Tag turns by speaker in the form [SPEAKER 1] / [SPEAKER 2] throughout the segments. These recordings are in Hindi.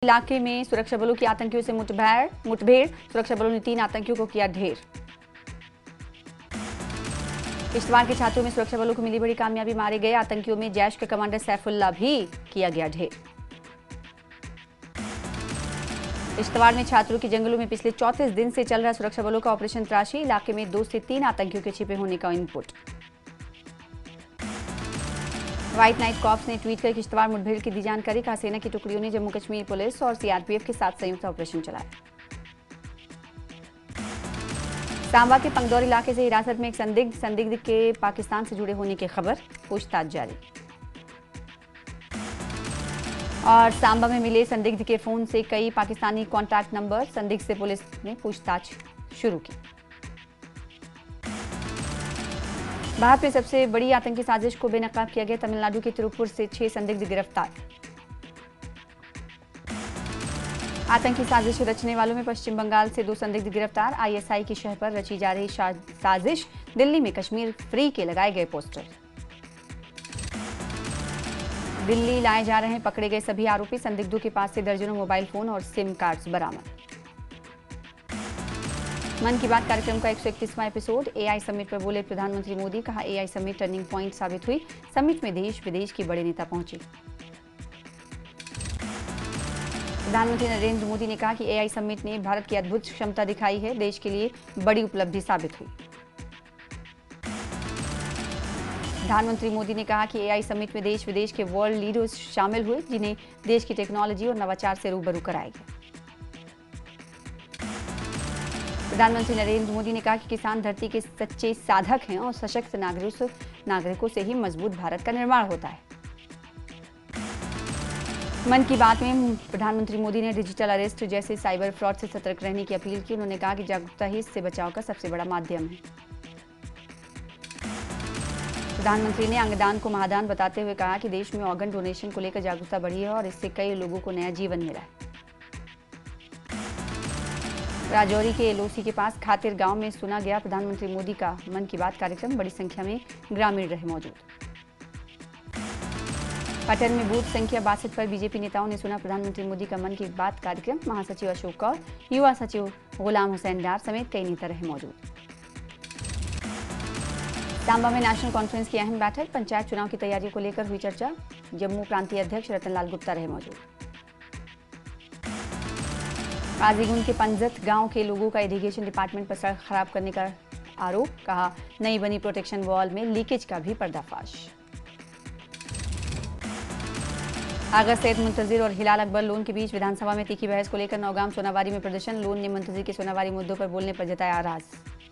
[SPEAKER 1] इलाके में सुरक्षा बलों की आतंकियों से मुठभेड़ सुरक्षा बलों ने 3 आतंकियों को किया ढेर। किश्तवाड़ के छात्रों में सुरक्षा बलों को मिली बड़ी कामयाबी, मारे गए आतंकियों में जैश के कमांडर सैफुल्ला भी किया गया ढेर। किश्तवाड़ में छात्रों के जंगलों में पिछले 34 दिन से चल रहा सुरक्षा बलों का ऑपरेशन तलाशी, इलाके में 2 से 3 आतंकियों के छिपे होने का इनपुट। व्हाइट नाइट कॉप्स ने ट्वीट कर किश्तवाड़ मुठभेड़ की दी जानकारी, कहा सेना की टुकड़ियों ने जम्मू कश्मीर पुलिस और सीआरपीएफ के साथ संयुक्त ऑपरेशन चलाया। सांबा के पंगदौर इलाके से हिरासत में एक संदिग्ध के पाकिस्तान से जुड़े होने की खबर, पूछताछ जारी। और सांबा में मिले संदिग्ध के फोन से कई पाकिस्तानी कॉन्टैक्ट नंबर, संदिग्ध से पुलिस ने पूछताछ शुरू की। भारत में सबसे बड़ी आतंकी साजिश को बेनकाब किया गया, तमिलनाडु के तिरुपुर से 6 संदिग्ध गिरफ्तार। आतंकी साजिश रचने वालों में पश्चिम बंगाल से 2 संदिग्ध गिरफ्तार, आईएसआई की शह पर रची जा रही साजिश, दिल्ली में कश्मीर फ्री के लगाए गए पोस्टर। दिल्ली लाए जा रहे हैं पकड़े गए सभी आरोपी, संदिग्धों के पास से दर्जनों मोबाइल फोन और सिम कार्ड्स बरामद। मन की बात कार्यक्रम का 131वां एपिसोड, एआई समिट पर बोले प्रधानमंत्री मोदी, कहा एआई समिट टर्निंग पॉइंट साबित हुई, समिट में देश विदेश के बड़े नेता पहुंचे। प्रधानमंत्री नरेंद्र मोदी ने कहा कि एआई समिट ने भारत की अद्भुत क्षमता दिखाई है, देश के लिए बड़ी उपलब्धि साबित हुई। प्रधानमंत्री मोदी ने कहा कि एआई समिट में देश विदेश के वर्ल्ड लीडर्स शामिल हुए, जिन्हें देश की टेक्नोलॉजी और नवाचार से रूबरू कराया गया। प्रधानमंत्री नरेंद्र मोदी ने कहा कि किसान धरती के सच्चे साधक हैं और सशक्त नागरिकों से ही मजबूत भारत का निर्माण होता है। मन की बात में प्रधानमंत्री मोदी ने डिजिटल अरेस्ट जैसे साइबर फ्रॉड से सतर्क रहने की अपील की। उन्होंने कहा कि जागरूकता ही इससे बचाव का सबसे बड़ा माध्यम है। प्रधानमंत्री ने अंगदान को महादान बताते हुए कहा कि देश में ऑर्गन डोनेशन को लेकर जागरूकता बढ़ी है और इससे कई लोगों को नया जीवन मिला है। राजौरी के एलओसी के पास खातिर गांव में सुना गया प्रधानमंत्री मोदी का मन की बात कार्यक्रम, बड़ी संख्या में ग्रामीण रहे मौजूद। पटन में बूथ संख्या 62 पर बीजेपी नेताओं ने सुना प्रधानमंत्री मोदी का मन की बात कार्यक्रम, महासचिव अशोक कौर, युवा सचिव गुलाम हुसैन डार समेत कई नेता रहे मौजूद। सांबा में नेशनल कॉन्फ्रेंस की अहम बैठक, पंचायत चुनाव की तैयारियों को लेकर हुई चर्चा, जम्मू प्रांतीय अध्यक्ष रतनलाल गुप्ता रहे मौजूद। काजीगुंड के पंजत गांव के लोगों का इरिगेशन डिपार्टमेंट पर सड़क खराब करने का आरोप, कहा नई बनी प्रोटेक्शन वॉल में लीकेज का भी पर्दाफाश। आगा सैयद मुंतजिर और हिलाल अकबर लोन के बीच विधानसभा में तीखी बहस को लेकर नौगाम सोनावारी में प्रदर्शन, लोन ने मुंतजिर के सोनावारी मुद्दों पर बोलने पर जताया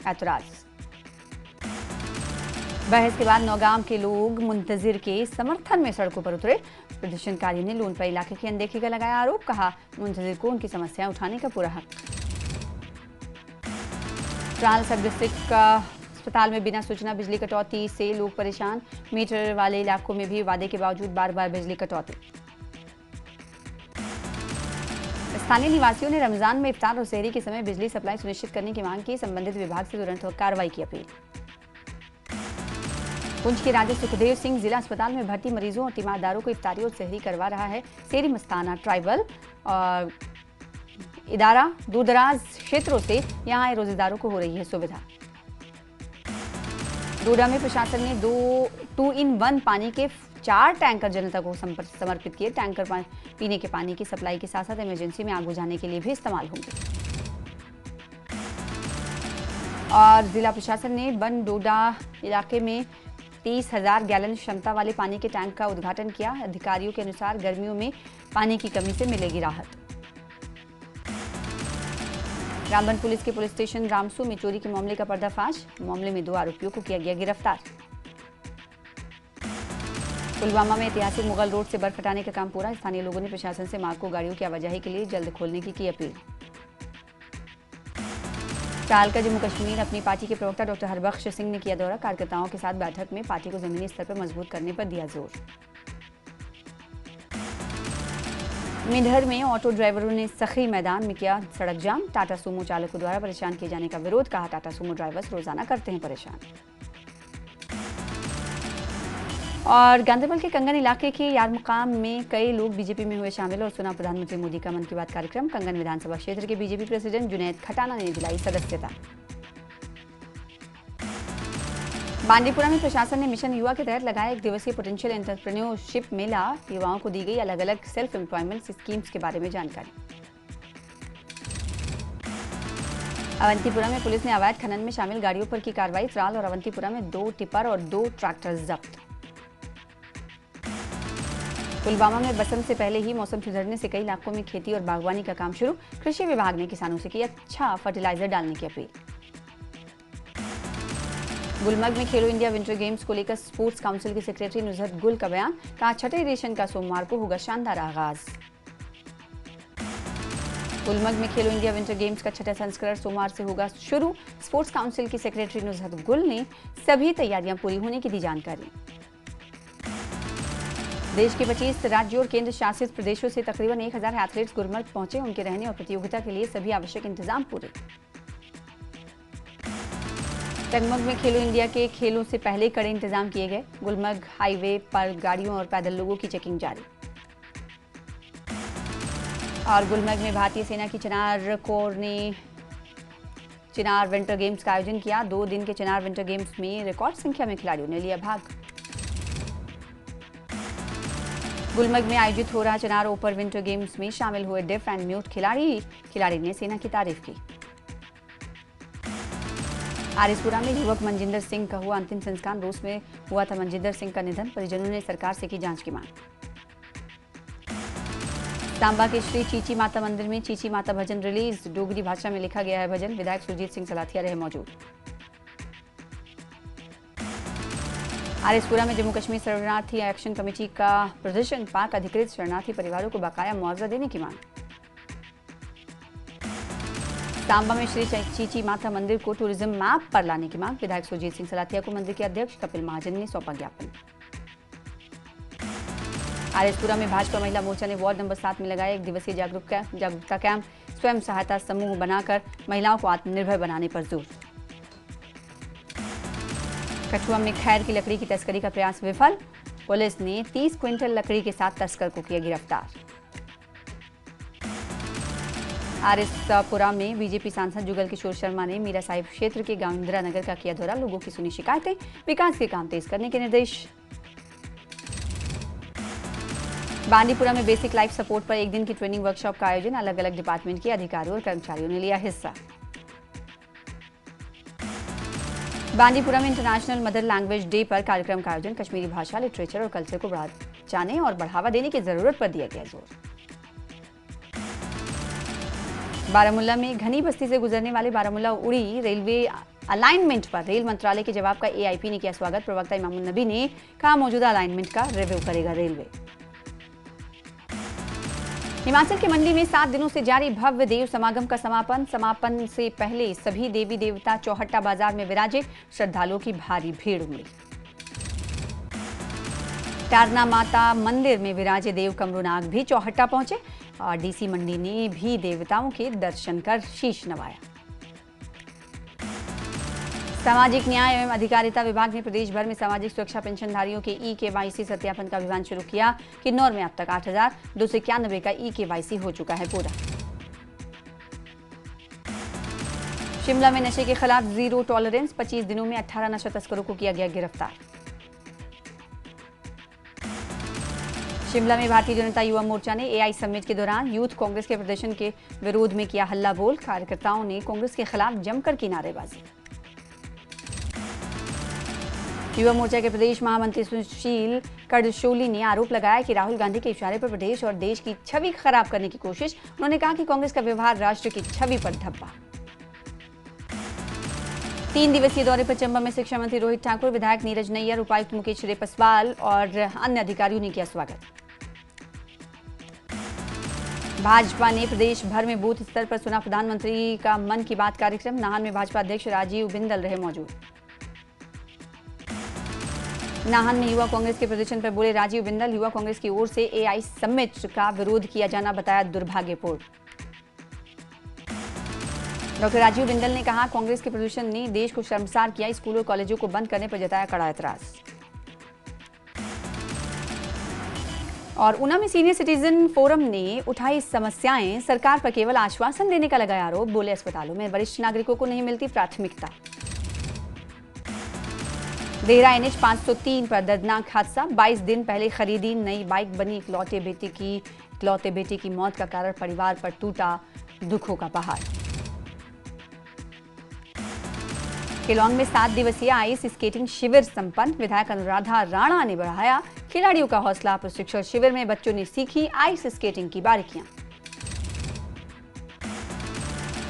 [SPEAKER 1] ऐतराज। बहस के बाद नौगाम के लोग मुंतजिर के समर्थन में सड़कों पर उतरे। प्रदर्शनकारियों ने लोन पर इलाके की अनदेखी का लगाया आरोप, कहा मुंतजिर को उनकी समस्याएं उठाने का पूरा हक। ट्राल सब डिस्ट्रिक्ट का अस्पताल में बिना सूचना बिजली कटौती से लोग परेशान, मीटर वाले इलाकों में भी वादे के बावजूद बार बार बिजली कटौती। स्थानीय निवासियों ने रमजान में इफ्तार और सहरी के समय बिजली सप्लाई सुनिश्चित करने की मांग की, संबंधित विभाग से तुरंत कार्रवाई की अपील। पुंछ के राजा सुखदेव सिंह जिला अस्पताल में भर्ती मरीजों और तीमारदारों को इफ्तारी और सहरी करवा रहा है सेरी मस्ताना ट्राइबल और इदारा। दूरदराज क्षेत्रों से यहां आए रोजेदारों को हो रही है सुविधा। डोडा में प्रशासन ने 2 in 1 पानी के 4 टैंकर जनता को समर्पित किए। टैंकर पीने के पानी की सप्लाई के साथ साथ इमरजेंसी में आग बुझाने के लिए भी इस्तेमाल होंगे। और जिला प्रशासन ने बन डोडा इलाके में 30,000 गैलन क्षमता वाले पानी के टैंक का उद्घाटन किया। अधिकारियों के अनुसार गर्मियों में पानी की कमी से मिलेगी राहत। रामबन पुलिस के पुलिस स्टेशन रामसू में चोरी के मामले का पर्दाफाश, मामले में 2 आरोपियों को किया गया गिरफ्तार। पुलवामा में ऐतिहासिक मुगल रोड से बर्फ हटाने का काम पूरा, स्थानीय लोगों ने प्रशासन से मार्ग को गाड़ियों की आवाजाही के लिए जल्द खोलने की अपील। ट्रायल का जम्मू कश्मीर अपनी पार्टी के प्रवक्ता डॉक्टर हरबख्श सिंह ने किया दौरा, कार्यकर्ताओं के साथ बैठक में पार्टी को जमीनी स्तर पर मजबूत करने पर दिया जोर। मेंढर में ऑटो ड्राइवरों ने सखी मैदान में किया सड़क जाम, टाटा सूमो चालकों द्वारा परेशान किए जाने का विरोध, कहा टाटा सूमो ड्राइवर्स रोजाना करते हैं परेशान। और गांधीबल के कंगन इलाके के यारमुकाम में कई लोग बीजेपी में हुए शामिल और सुना प्रधानमंत्री मोदी का मन की बात कार्यक्रम। कंगन विधानसभा क्षेत्र के बीजेपी प्रेसिडेंट जुनैद खटाना ने दिलाई सदस्यता। बांदीपुरा में प्रशासन ने मिशन युवा के तहत लगाया 1 दिवसीय पोटेंशियल एंटरप्रेन्योरशिप मेला। युवाओं को दी गई अलग अलग सेल्फ एम्प्लॉयमेंट स्कीम्स के बारे में जानकारी। अवंतीपुरा में पुलिस ने अवैध खनन में शामिल गाड़ियों पर की कार्रवाई। त्राल और अवंतीपुरा में 2 टिपर और 2 ट्रैक्टर जब्त। पुलवामा में बसंत से पहले ही मौसम सुधरने से कई इलाकों में खेती और बागवानी का काम शुरू। कृषि विभाग ने किसानों से की अच्छा फर्टिलाइजर डालने की अपील। गुलमर्ग में खेलो इंडिया विंटर गेम्स को लेकर स्पोर्ट्स काउंसिल के सेक्रेटरी नुजहत गुल का बयान। कहा, छठे एडिशन का सोमवार को होगा शानदार आगाज। गुलमर्ग में खेलो इंडिया विंटर गेम्स का छठा संस्करण सोमवार से होगा शुरू। स्पोर्ट्स काउंसिल की सेक्रेटरी नुजहत गुल ने सभी तैयारियां पूरी होने की दी जानकारी। देश के 25 राज्यों और केंद्र शासित प्रदेशों से तकरीबन 1000 एथलीट्स गुलमर्ग पहुंचे। उनके रहने और प्रतियोगिता के लिए सभी आवश्यक इंतजाम पूरे। टंगमर्ग में खेलो इंडिया के खेलों से पहले कड़े इंतजाम किए गए। गुलमर्ग हाईवे पर गाड़ियों और पैदल लोगों की चेकिंग जारी। और गुलमर्ग में भारतीय सेना की चिनार कोर ने चिनार विंटर गेम्स का आयोजन किया। 2 दिन के चिनार विंटर गेम्स में रिकॉर्ड संख्या में खिलाड़ियों ने लिया भाग। गुलमर्ग में आयोजित हो रहा चिनार ओपन विंटर गेम्स में शामिल हुए डेफ एंड म्यूट खिलाड़ी ने सेना की तारीफ की। आरिसपुरा में युवक मनजिंदर सिंह का हुआ अंतिम संस्कार। रूस में हुआ था मनजिंदर सिंह का निधन। परिजनों ने सरकार से की जांच की मांग। सांबा के श्री चीची माता मंदिर में चीची माता भजन रिलीज। डोगरी भाषा में लिखा गया है भजन। विधायक सुरजीत सिंह सलाथिया रहे मौजूद। आरिसपुरा में जम्मू कश्मीर शरणार्थी एक्शन कमेटी का प्रदर्शन। पाक अधिकृत शरणार्थी परिवारों को बकाया मुआवजा देने की मांग। सांबा में श्री चीची माता मंदिर को टूरिज्म मैप पर लाने की मांग। विधायक सुरजीत सिंह सलाथिया को मंदिर के अध्यक्ष कपिल महाजन ने सौंपा ज्ञापन। आरिसपुरा में भाजपा महिला मोर्चा ने वार्ड नंबर 7 में लगाया 1 दिवसीय जागरूकता कैंप। स्वयं सहायता समूह बनाकर महिलाओं को आत्मनिर्भर बनाने पर जोर। कठुआ में खैर की लकड़ी की तस्करी का प्रयास विफल। पुलिस ने 30 क्विंटल लकड़ी के साथ तस्कर को किया गिरफ्तार। आरिसपुरा में बीजेपी सांसद जुगल किशोर शर्मा ने मीरा साहिब क्षेत्र के गांव इंदिरा नगर का किया दौरा। लोगों की सुनी शिकायतें। विकास के काम तेज करने के निर्देश। बांदीपुरा में बेसिक लाइफ सपोर्ट पर 1 दिन की ट्रेनिंग वर्कशॉप का आयोजन। अलग अलग डिपार्टमेंट के अधिकारियों और कर्मचारियों ने लिया हिस्सा। बांदीपुरा में इंटरनेशनल मदर लैंग्वेज डे पर कार्यक्रम का आयोजन। कश्मीरी भाषा, लिटरेचर और कल्चर को बचाने और बढ़ावा देने की जरूरत पर दिया गया जोर। बारामुल्ला में घनी बस्ती से गुजरने वाले बारामुल्ला उड़ी रेलवे अलाइनमेंट पर रेल मंत्रालय के जवाब का एआईपी ने किया स्वागत। प्रवक्ता इमामुल नबी ने कहा, मौजूदा अलाइनमेंट का रिव्यू करेगा रेलवे। हिमाचल के मंडी में 7 दिनों से जारी भव्य देव समागम का समापन से पहले सभी देवी देवता चौहट्टा बाजार में विराजे। श्रद्धालुओं की भारी भीड़ उमड़ी। टारना माता मंदिर में विराजे देव कमरूनाग भी चौहट्टा पहुंचे और डीसी मंडी ने भी देवताओं के दर्शन कर शीश नवाया। सामाजिक न्याय एवं अधिकारिता विभाग ने प्रदेश भर में सामाजिक सुरक्षा पेंशनधारियों के ई-केवाईसी सत्यापन का अभियान शुरू किया। किन्नौर में अब तक 8,291 का ई-केवाईसी हो चुका है पूरा। शिमला में नशे के खिलाफ जीरो टॉलरेंस। 25 दिनों में 18 नशा तस्करों को किया गया गिरफ्तार। शिमला में भारतीय जनता युवा मोर्चा ने एआई समिट के दौरान यूथ कांग्रेस के प्रदर्शन के विरोध में किया हल्ला बोल। कार्यकर्ताओं ने कांग्रेस के खिलाफ जमकर की नारेबाजी। युवा मोर्चा के प्रदेश महामंत्री सुशील कडशोली ने आरोप लगाया कि राहुल गांधी के इशारे पर प्रदेश और देश की छवि खराब करने की कोशिश। उन्होंने कहा कि कांग्रेस का व्यवहार राष्ट्र की छवि पर धब्बा। 3 दिवसीय दौरे पर चंबा में शिक्षा मंत्री रोहित ठाकुर, विधायक नीरज नैयर, उपायुक्त मुकेश रेपस्वाल और अन्य अधिकारियों ने किया स्वागत। भाजपा ने प्रदेश भर में बूथ स्तर पर सुना प्रधानमंत्री का मन की बात कार्यक्रम। नाहन में भाजपा अध्यक्ष राजीव बिंदल रहे मौजूद। नाहन में युवा कांग्रेस के प्रदर्शन पर बोले राजीव बिंदल, युवा कांग्रेस की ओर से एआई समिट का विरोध किया जाना बताया दुर्भाग्यपूर्ण। डॉक्टर राजीव बिंदल ने कहा, कांग्रेस के प्रदर्शन ने देश को शर्मसार किया। स्कूलों और कॉलेजों को बंद करने पर जताया कड़ा एतराज। और ऊना में सीनियर सिटीजन फोरम ने उठाई समस्याएं, सरकार पर केवल आश्वासन देने का लगाया आरोप। बोले अस्पतालों में वरिष्ठ नागरिकों को नहीं मिलती प्राथमिकता। देहरा NH 503 पर दर्दनाक हादसा, 22 दिन पहले खरीदी नई बाइक बनी इकलौते बेटे की मौत का कारण, परिवार पर टूटा दुखों का पहाड़। केलोंग में 7 दिवसीय आइस स्केटिंग शिविर संपन्न, विधायक अनुराधा राणा ने बढ़ाया खिलाड़ियों का हौसला। प्रशिक्षण शिविर में बच्चों ने सीखी आइस स्केटिंग की बारीकियां।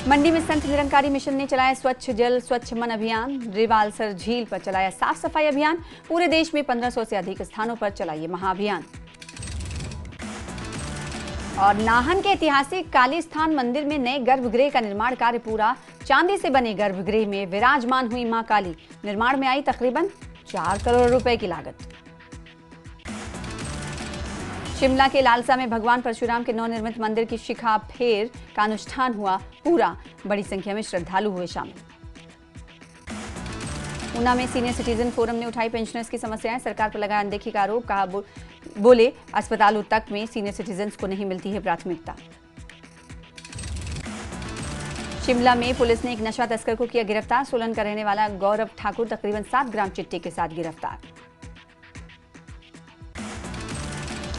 [SPEAKER 1] मंडी में संत निरंकारी मिशन ने चलाया स्वच्छ जल स्वच्छ मन अभियान, रिवालसर झील पर चलाया साफ सफाई अभियान। पूरे देश में 1500 से अधिक स्थानों पर चला ये महाअभियान। और नाहन के ऐतिहासिक कालीस्थान मंदिर में नए गर्भगृह का निर्माण कार्य पूरा, चांदी से बने गर्भगृह में विराजमान हुई मां काली। निर्माण में आई तकरीबन 4 करोड़ रुपए की लागत। शिमला के लालसा में भगवान परशुराम के नवनिर्मित मंदिर की शिखा फेर का अनुष्ठान हुआ पूरा, बड़ी संख्या में श्रद्धालु हुए शामिल। ऊना में सीनियर सिटीजन फोरम ने उठाई पेंशनर्स की समस्याएं, सरकार पर लगाया अनदेखी का आरोप। कहा बोले अस्पतालों तक में सीनियर सिटीजन्स को नहीं मिलती है प्राथमिकता। शिमला में पुलिस ने एक नशा तस्कर को किया गिरफ्तार, सोलन का रहने वाला गौरव ठाकुर तकरीबन 7 ग्राम चिट्टे के साथ गिरफ्तार।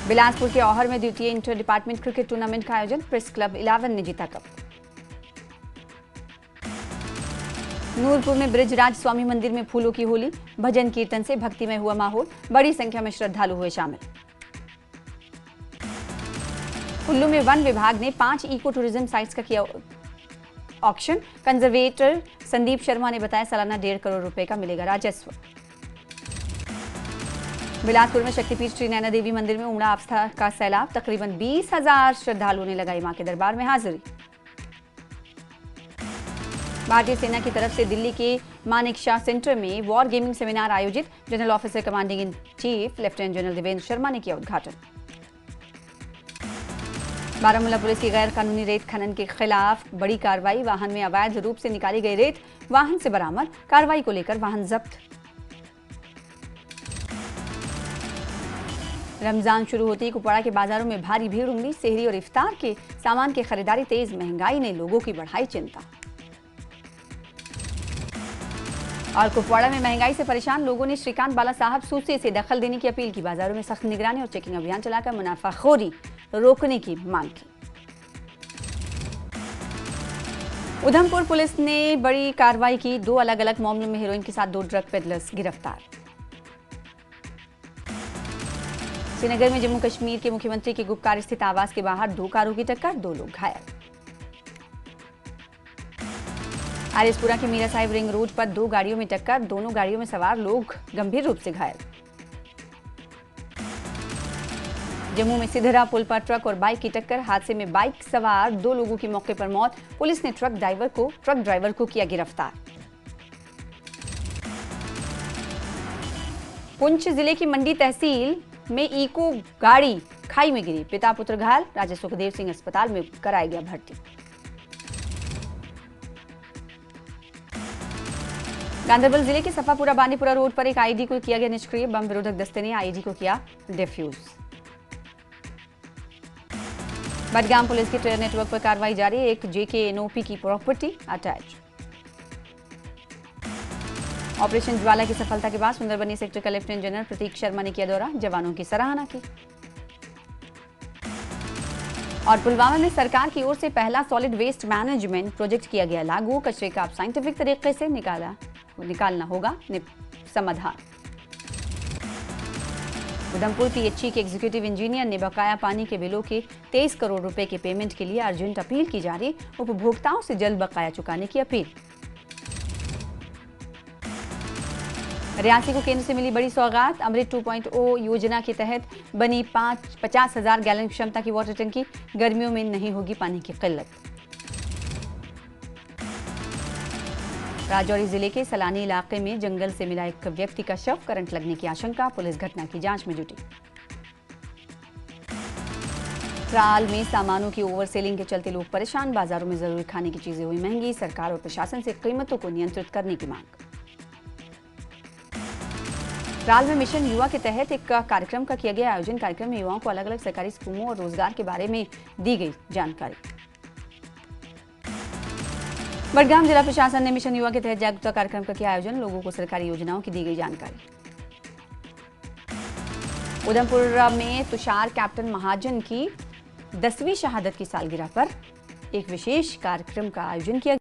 [SPEAKER 1] बिलासपुर के औहर में द्वितीय इंटर डिपार्टमेंट क्रिकेट टूर्नामेंट का आयोजन, प्रेस क्लब 11 ने जीता कप। नूरपुर में ब्रिजराज स्वामी मंदिर में फूलों की होली, भजन कीर्तन से भक्तिमय हुआ माहौल, बड़ी संख्या में श्रद्धालु हुए शामिल। कुल्लू में वन विभाग ने 5 इको टूरिज्म साइट्स का किया ऑक्शन, कंजर्वेटर संदीप शर्मा ने बताया सालाना 1.5 करोड़ रुपए का मिलेगा राजस्व। बिलासपुर में शक्तिपीठ श्री नैना देवी मंदिर में उमड़ा आस्था का सैलाब, तकरीबन 20,000 श्रद्धालुओं ने लगाई मां के दरबार में हाजिरी। भारतीय सेना की तरफ से दिल्ली के मानेक शाह सेंटर में वॉर गेमिंग सेमिनार आयोजित, general officer commanding in chief lieutenant general Devendra Sharma ने किया उद्घाटन। बारामूला पुलिस की गैर कानूनी रेत खनन के खिलाफ बड़ी कार्रवाई, वाहन में अवैध रूप से निकाली गई रेत वाहन से बरामद, कार्रवाई को लेकर वाहन जब्त। रमजान शुरू होते ही कुपवाड़ा के बाजारों में भारी भीड़ उमड़ी, सेहरी और इफ्तार के सामान की खरीदारी तेज, महंगाई ने लोगों की बढ़ाई चिंता। और कुपवाड़ा में महंगाई से परेशान लोगों ने श्रीकांत बाला साहब सूसे से दखल देने की अपील की, बाजारों में सख्त निगरानी और चेकिंग अभियान चलाकर मुनाफाखोरी रोकने की मांग की। उधमपुर पुलिस ने बड़ी कार्रवाई की, 2 अलग अलग मामलों में हेरोइन के साथ 2 ड्रग पेडलर्स गिरफ्तार। श्रीनगर में जम्मू कश्मीर के मुख्यमंत्री के गुपकार स्थित आवास के बाहर 2 कारों की टक्कर, 2 लोग घायल। आरिसपुरा के मीरा साहिब रिंग रोड पर 2 गाड़ियों में टक्कर, दोनों गाड़ियों में सवार लोग गंभीर रूप से घायल। जम्मू में सिधरा पुल पर ट्रक और बाइक की टक्कर, हादसे में बाइक सवार 2 लोगों की मौके पर मौत, पुलिस ने ट्रक ड्राइवर को किया गिरफ्तार। पुंछ जिले की मंडी तहसील में इको गाड़ी खाई में गिरी, पिता पुत्र घायल, राजा सुखदेव सिंह अस्पताल में कराया गया भर्ती। गांधरबल जिले के सफापुरा बांदीपुरा रोड पर एक आईडी को किया गया निष्क्रिय, बम विरोधक दस्ते ने आईडी को किया डिफ्यूज। बडगाम पुलिस के ट्रेन नेटवर्क पर कार्रवाई जारी, एक JKNOP की प्रॉपर्टी अटैच। ऑपरेशन ज्वाला की सफलता के बाद सुंदरबनी सेक्टर का लेफ्टिनेंट जनरल प्रतीक शर्मा ने किया दौरा, जवानों की सराहना की। और पुलवामा में सरकार की ओर से पहला सॉलिड वेस्ट मैनेजमेंट प्रोजेक्ट किया गया लागू, कचरे का अब साइंटिफिक तरीके से निकालना होगा समाधान। उधमपुर PHE के एग्जीक्यूटिव इंजीनियर ने बकाया पानी के बिलों के 23 करोड़ रुपए के पेमेंट के लिए अर्जेंट अपील की जारी, उपभोक्ताओं से जल्द बकाया चुकाने की अपील। रियासी को केंद्र से मिली बड़ी सौगात, अमृत 2.0 योजना के तहत बनी 50,000 गैलन क्षमता की वाटर टंकी, गर्मियों में नहीं होगी पानी की किल्लत। राजौरी जिले के सलानी इलाके में जंगल से मिला एक व्यक्ति का शव, करंट लगने की आशंका, पुलिस घटना की जांच में जुटी। त्राल में सामानों की ओवर सेलिंग के चलते लोग परेशान, बाजारों में जरूरी खाने की चीजें हुई महंगी, सरकार और प्रशासन से कीमतों को नियंत्रित करने की मांग। ससुराल में मिशन युवा के तहत एक कार्यक्रम का किया गया आयोजन। कार्यक्रम में युवाओं को अलग अलग सरकारी स्कीमों और रोजगार के बारे में दी गई जानकारी। बडगाम जिला प्रशासन ने मिशन युवा के तहत जागरूकता कार्यक्रम का किया आयोजन। लोगों को सरकारी योजनाओं की दी गई जानकारी। उधमपुर में तुषार कैप्टन महाजन की 10वीं शहादत की सालगिरह पर एक विशेष कार्यक्रम का आयोजन किया।